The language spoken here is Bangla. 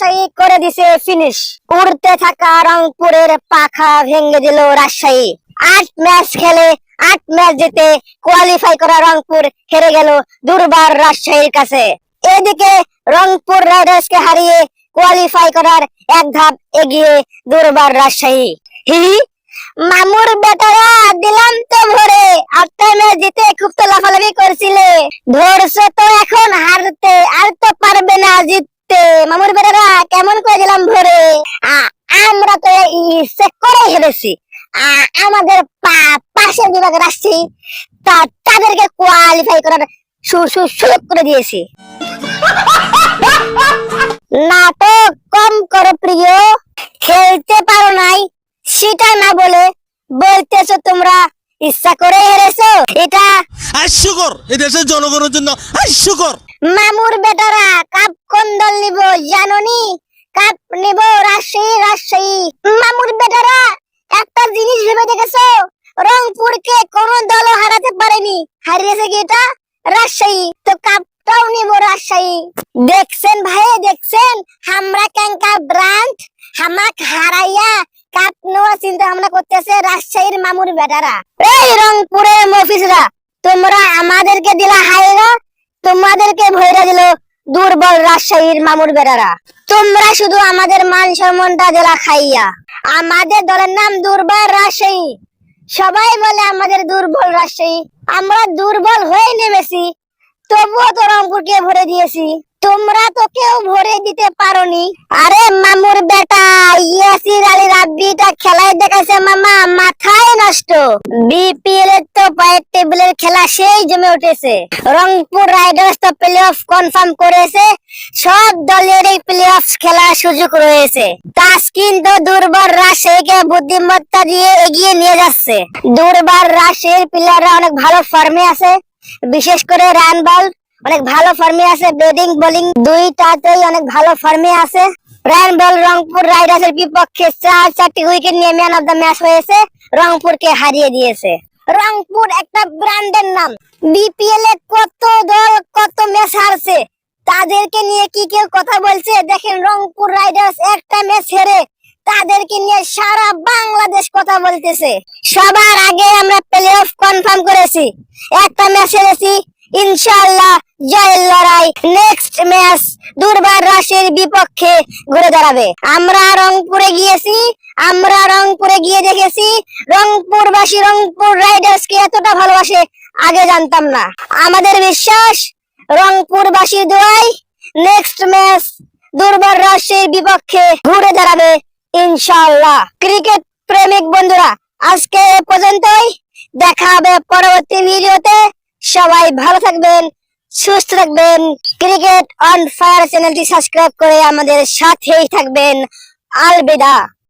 রাজশাহী করে দিছে ফিনিশ। উড়তে থাকা রংপুরের পাখা ভেঙে দিল রাজশাহী। 8 ম্যাচ খেলে 8 ম্যাচ জিতে কোয়ালিফাই করা রংপুর হেরে গেল দুর্বার রাজশাহীর কাছে। এদিকে রংপুর রাইডার্সকে হারিয়ে কোয়ালিফাই করার এক ধাপ এগিয়ে দুর্বার রাজশাহী। মামুর বেটারা দিলাম তো ভরে, 8টা ম্যাচ জিতে খুব তো লাফালাফি করছিলে, ধরছো তো এখন হারতে, আর তো পারবে না জিততে। মামুর বেটারা কেমন করে দিলাম ভরে, আমরা তো ইচ্ছে করে হেরেছি। আমাদের পাশের বিভাগ রাজশাহী তাদেরকে কোয়ালিফাই করার সুযোগ করে দিয়েছি। নাটক কম করো প্রিয়, খেলতে পারো নাই সেটা না বলে বলতেছো তোমরা ইচ্ছা করে হেরেছো। এটা হাস্যকর, এই দেশের জনগণের জন্য হাস্যকর। মামুর বেটারা কাপ কোন দল নিব জানোনি? কাপ নিব রাজশাহী। মামুর বেটারা একটা জিনিস ভেবে দেখেছো, রংপুরকে কোন দলও হারাতে পারেনি, হারিয়েছে কি এটা? রাজশাহী। তো কাপটাও নিব রাজশাহী। দেখছেন ভাই, দেখছেন আমরা ক্যাঙ্কা ব্রান্ড হামাক হারাইয়া কাপ নেওয়ার চিন্তা ভাবনা করতেছে রাজশাহীর মামুর বেটারা। এই রংপুরের মফিসরা, তোমরা আমাদেরকে দিলা হাইরা, তোমাদেরকে ভইরা দিল দুর্বল রাজশাহীর মামুর বেটারা। তোমরা শুধু আমাদের মান সম্মানটা দিলা খাইয়া। আমাদের দলের নাম দুর্বল রাজশাহী, সবাই বলে আমাদের দুর্বল রাজশাহী। আমরা দুর্বল হয়ে নেমেছি, তবুও তো রংপুরকে ভরে দিয়েছি, তোমরা তো কেউ ভরে দিতে পারোনি। আরে মামুর বেটা ইয়াসির আলী রাব্বিটা খেলায় দেখাইছে মামা, মাথায় নষ্ট। বিপিএল এর তো পয়েন্ট টেবিলের খেলা সেই জমে উঠেছে। রংপুর রাইডার্স তো প্লে অফ কনফার্ম করেছে, সব দলেরই প্লে অফ খেলার সুযোগ রয়েছে। তাসকিন তো দুর্বার রাজশাহীকে বুদ্ধিমত্তা দিয়ে এগিয়ে নিয়ে যাচ্ছে। দুর্বার রাজশাহীর প্লেয়াররা অনেক ভালো ফর্মে আছে, বিশেষ করে রান বল অনেক ভালো ফর্মে আছে, ব্যাটিং বোলিং দুইটাতেই অনেক ভালো ফর্মে আছে। রান বল রংপুর রাইডার্সের বিপক্ষে 4টি উইকেট নিয়ে ম্যান অফ দ্য ম্যাচ হয়েছে, রংপুরকে হারিয়ে দিয়েছে। রংপুর একটা ব্র্যান্ডের নাম, বিপিএল এ কত দল কত ম্যাচ হারছে, তাদেরকে নিয়ে কি কেউ কথা বলছে? দেখেন রংপুর রাইডার্স একটা ম্যাচ হেরে তাদেরকে নিয়ে সারা বাংলাদেশ কথা বলতেছে। সবার আগে আমরা প্লে অফ কনফার্ম করেছি, একটা ম্যাচ হেরেছি, ইনশাআল্লাহ জয়ের লড়াই নেক্সট ম্যাচ দুর্বার রাজশাহীর বিপক্ষে ঘুরে দাঁড়াবে। আমরা রংপুরে গিয়ে দেখেছি রংপুরবাসী রংপুর রাইডার্সকে এতটা ভালোবাসে, আগে জানতাম না। আমাদের বিশ্বাস রংপুরবাসীর দোয়ায় নেক্সট ম্যাচ দুর্বার রাজশাহীর বিপক্ষে ঘুরে দাঁড়াবে ইনশাআল্লাহ। ক্রিকেট প্রেমিক বন্ধুরা, আজকে এ পর্যন্তই, দেখা হবে পরবর্তী ভিডিওতে। সবাই ভালো থাকবেন, সুস্থ থাকবেন। ক্রিকেট অন ফায়ার চ্যানেলটি সাবস্ক্রাইব করে আমাদের সাথেই থাকবেন। আলবিদা।